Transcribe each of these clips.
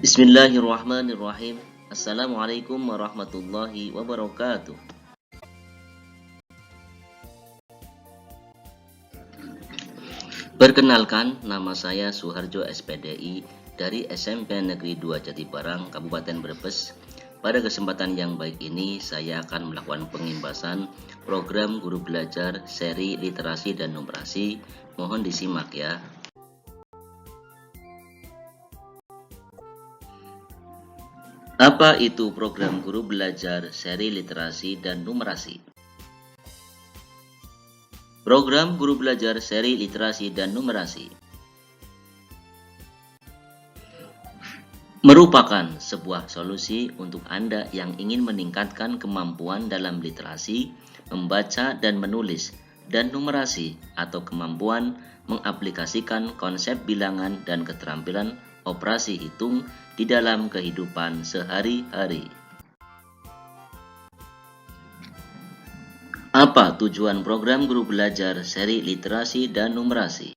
Bismillahirrahmanirrahim. Assalamualaikum warahmatullahi wabarakatuh. Perkenalkan, nama saya Suharjo SPDI dari SMP Negeri 2 Jatibarang, Kabupaten Brebes. Pada kesempatan yang baik ini, saya akan melakukan pengimbasan program guru belajar seri literasi dan numerasi. Mohon disimak ya. Apa itu program guru belajar seri literasi dan numerasi? Program guru belajar seri literasi dan numerasi merupakan sebuah solusi untuk Anda yang ingin meningkatkan kemampuan dalam literasi, membaca dan menulis, dan numerasi atau kemampuan mengaplikasikan konsep bilangan dan keterampilan operasi hitung di dalam kehidupan sehari-hari. Apa tujuan program guru belajar seri literasi dan numerasi?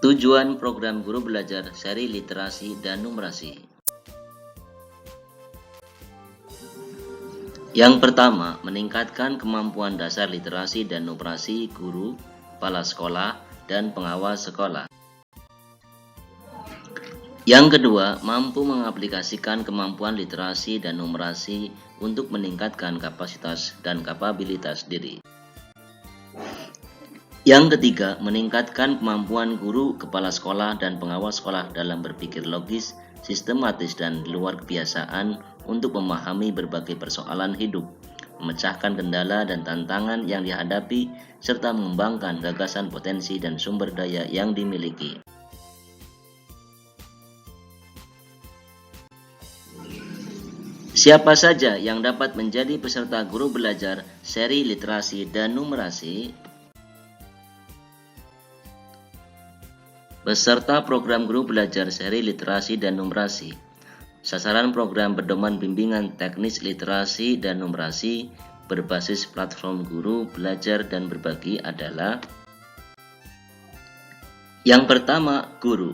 Tujuan program guru belajar seri literasi dan numerasi. Yang pertama, meningkatkan kemampuan dasar literasi dan numerasi guru, kepala sekolah, dan pengawas sekolah. Yang kedua, mampu mengaplikasikan kemampuan literasi dan numerasi untuk meningkatkan kapasitas dan kapabilitas diri. Yang ketiga, meningkatkan kemampuan guru, kepala sekolah, dan pengawas sekolah dalam berpikir logis, sistematis, dan di luar kebiasaan untuk memahami berbagai persoalan hidup, memecahkan kendala dan tantangan yang dihadapi, serta mengembangkan gagasan, potensi, dan sumber daya yang dimiliki. Siapa saja yang dapat menjadi peserta guru belajar seri literasi dan numerasi? Peserta program guru belajar seri literasi dan numerasi. Sasaran program pedoman bimbingan teknis literasi dan numerasi berbasis platform guru belajar dan berbagi adalah: yang pertama, guru.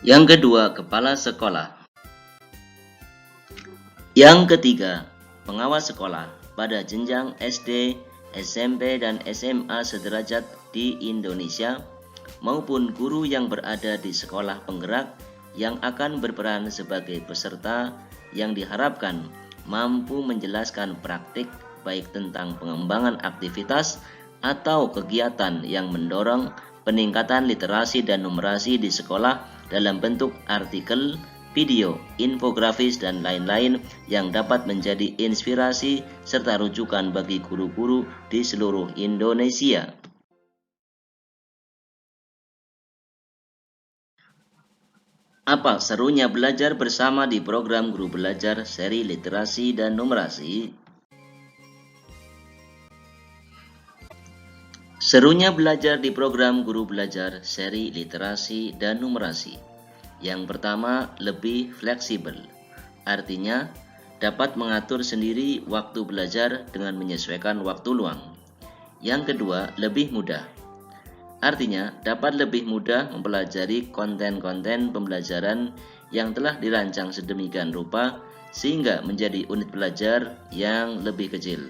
Yang kedua, kepala sekolah. Yang ketiga, pengawas sekolah pada jenjang SD, SMP, dan SMA sederajat di Indonesia, maupun guru yang berada di sekolah penggerak yang akan berperan sebagai peserta yang diharapkan mampu menjelaskan praktik baik tentang pengembangan aktivitas atau kegiatan yang mendorong peningkatan literasi dan numerasi di sekolah dalam bentuk artikel, video, infografis, dan lain-lain yang dapat menjadi inspirasi serta rujukan bagi guru-guru di seluruh Indonesia. Apa serunya belajar bersama di program guru belajar seri literasi dan numerasi? Serunya belajar di program guru belajar seri literasi dan numerasi. Yang pertama, lebih fleksibel. Artinya, dapat mengatur sendiri waktu belajar dengan menyesuaikan waktu luang. Yang kedua, lebih mudah. Artinya, dapat lebih mudah mempelajari konten-konten pembelajaran yang telah dirancang sedemikian rupa sehingga menjadi unit belajar yang lebih kecil.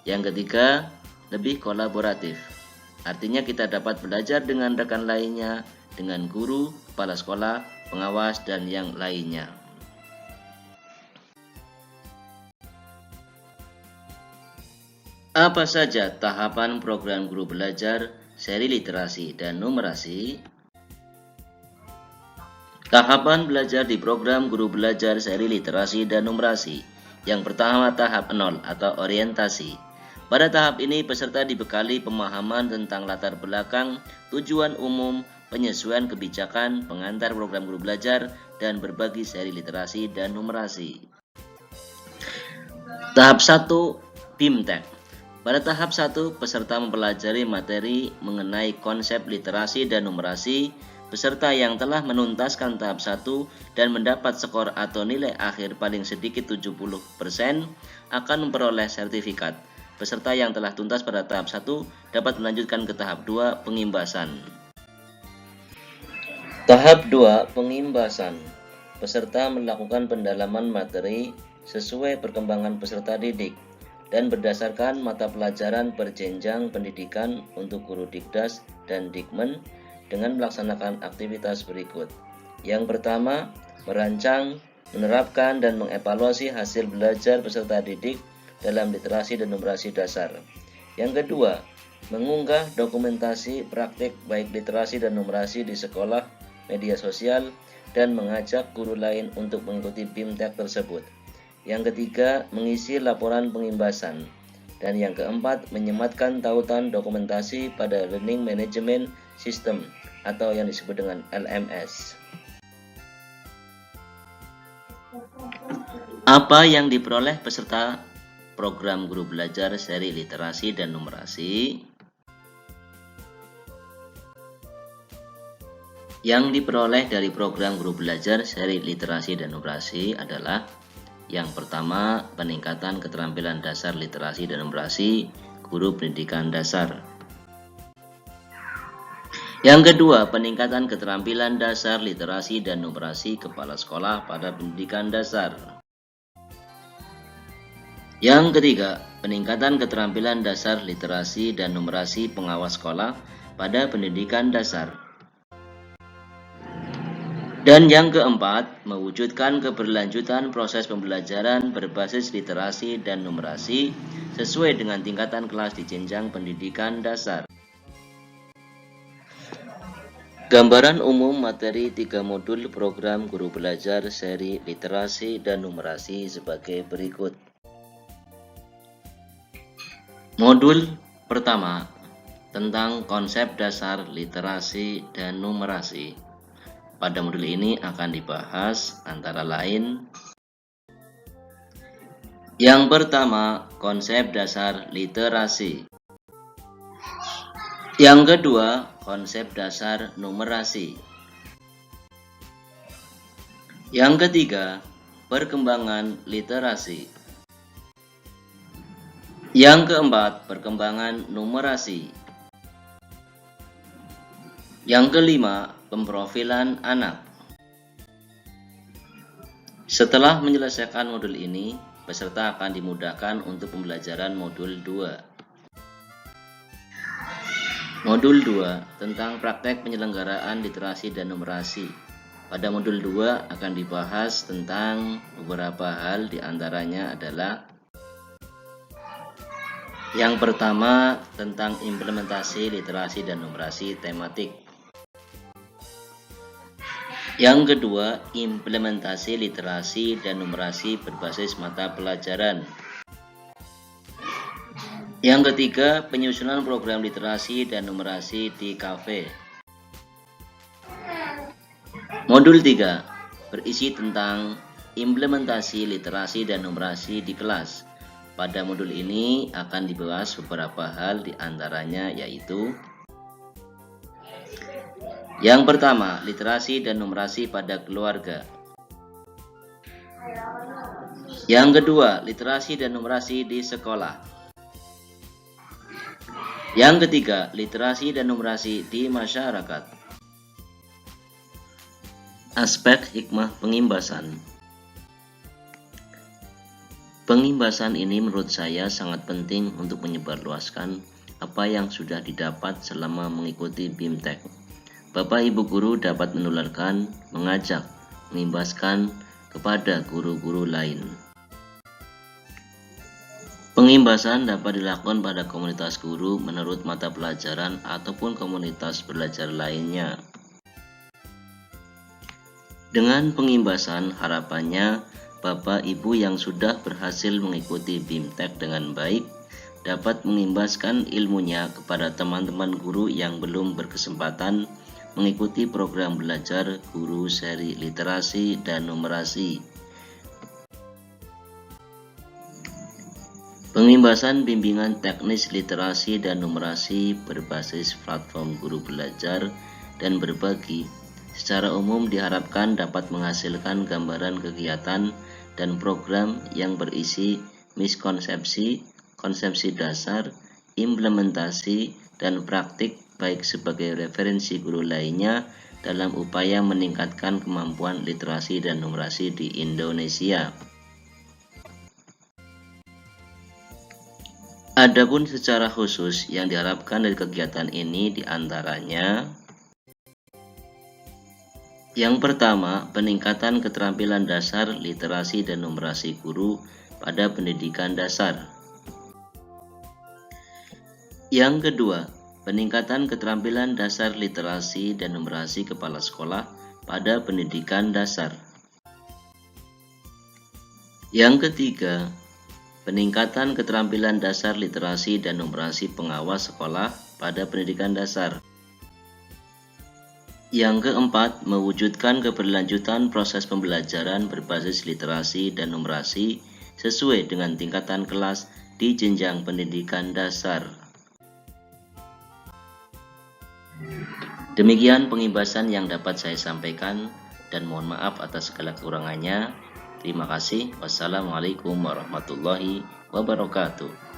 Yang ketiga, lebih kolaboratif. Artinya kita dapat belajar dengan rekan lainnya, dengan guru, kepala sekolah, pengawas, dan yang lainnya. Apa saja tahapan program guru belajar seri literasi dan numerasi? Tahapan belajar di program guru belajar seri literasi dan numerasi. Yang pertama, tahap 0 atau orientasi. Pada tahap ini, peserta dibekali pemahaman tentang latar belakang, tujuan umum, penyesuaian kebijakan, pengantar program guru belajar, dan berbagi seri literasi dan numerasi. Tahap 1, BIMTEK. Pada tahap 1, peserta mempelajari materi mengenai konsep literasi dan numerasi. Peserta yang telah menuntaskan tahap 1 dan mendapat skor atau nilai akhir paling sedikit 70% akan memperoleh sertifikat. Peserta yang telah tuntas pada tahap 1 dapat melanjutkan ke tahap 2, pengimbasan. Tahap 2, pengimbasan. Peserta melakukan pendalaman materi sesuai perkembangan peserta didik dan berdasarkan mata pelajaran berjenjang pendidikan untuk guru Dikdas dan Dikmen dengan melaksanakan aktivitas berikut. Yang pertama, merancang, menerapkan, dan mengevaluasi hasil belajar peserta didik dalam literasi dan numerasi dasar. Yang kedua, mengunggah dokumentasi praktik baik literasi dan numerasi di sekolah, media sosial, dan mengajak guru lain untuk mengikuti BIMTEK tersebut. Yang ketiga, mengisi laporan pengimbasan. Dan yang keempat, menyematkan tautan dokumentasi pada Learning Management System atau yang disebut dengan LMS. Apa yang diperoleh peserta program guru belajar seri literasi dan numerasi? Yang diperoleh dari program guru belajar seri literasi dan numerasi adalah yang pertama, peningkatan keterampilan dasar literasi dan numerasi guru pendidikan dasar. Yang kedua, peningkatan keterampilan dasar literasi dan numerasi kepala sekolah pada pendidikan dasar. Yang ketiga, peningkatan keterampilan dasar literasi dan numerasi pengawas sekolah pada pendidikan dasar. Dan yang keempat, mewujudkan keberlanjutan proses pembelajaran berbasis literasi dan numerasi sesuai dengan tingkatan kelas di jenjang pendidikan dasar. Gambaran umum materi 3 modul program guru belajar seri literasi dan numerasi sebagai berikut. Modul pertama, tentang konsep dasar literasi dan numerasi. Pada modul ini akan dibahas antara lain yang pertama, konsep dasar literasi. Yang kedua, konsep dasar numerasi. Yang ketiga, perkembangan literasi. Yang keempat, perkembangan numerasi. Yang kelima, pemprofilan anak. Setelah menyelesaikan modul ini, peserta akan dimudahkan untuk pembelajaran modul 2. Modul 2 tentang praktek penyelenggaraan literasi dan numerasi. Pada modul 2 akan dibahas tentang beberapa hal, diantaranya adalah yang pertama, tentang implementasi literasi dan numerasi tematik. Yang kedua, implementasi literasi dan numerasi berbasis mata pelajaran. Yang ketiga, penyusunan program literasi dan numerasi di KV. Modul 3 berisi tentang implementasi literasi dan numerasi di kelas. Pada modul ini akan dibahas beberapa hal, diantaranya yaitu yang pertama, literasi dan numerasi pada keluarga. Yang kedua, literasi dan numerasi di sekolah. Yang ketiga, literasi dan numerasi di masyarakat. Aspek hikmah pengimbasan. Pengimbasan ini menurut saya sangat penting untuk menyebarluaskan apa yang sudah didapat selama mengikuti BIMTEK. Bapak Ibu guru dapat menularkan, mengajak, mengimbaskan kepada guru-guru lain. Pengimbasan dapat dilakukan pada komunitas guru menurut mata pelajaran ataupun komunitas belajar lainnya. Dengan pengimbasan, harapannya Bapak Ibu yang sudah berhasil mengikuti BIMTEK dengan baik dapat mengimbaskan ilmunya kepada teman-teman guru yang belum berkesempatan mengikuti program belajar guru seri literasi dan numerasi. Pengimbasan bimbingan teknis literasi dan numerasi berbasis platform guru belajar dan berbagi secara umum diharapkan dapat menghasilkan gambaran kegiatan dan program yang berisi miskonsepsi, konsepsi dasar, implementasi, dan praktik baik sebagai referensi guru lainnya dalam upaya meningkatkan kemampuan literasi dan numerasi di Indonesia. Adapun secara khusus yang diharapkan dari kegiatan ini diantaranya: yang pertama, peningkatan keterampilan dasar literasi dan numerasi guru pada pendidikan dasar. Yang kedua, peningkatan keterampilan dasar literasi dan numerasi kepala sekolah pada pendidikan dasar. Yang ketiga, peningkatan keterampilan dasar literasi dan numerasi pengawas sekolah pada pendidikan dasar. Yang keempat, mewujudkan keberlanjutan proses pembelajaran berbasis literasi dan numerasi sesuai dengan tingkatan kelas di jenjang pendidikan dasar. Demikian pengibasan yang dapat saya sampaikan dan mohon maaf atas segala kekurangannya. Terima kasih. Wassalamualaikum warahmatullahi wabarakatuh.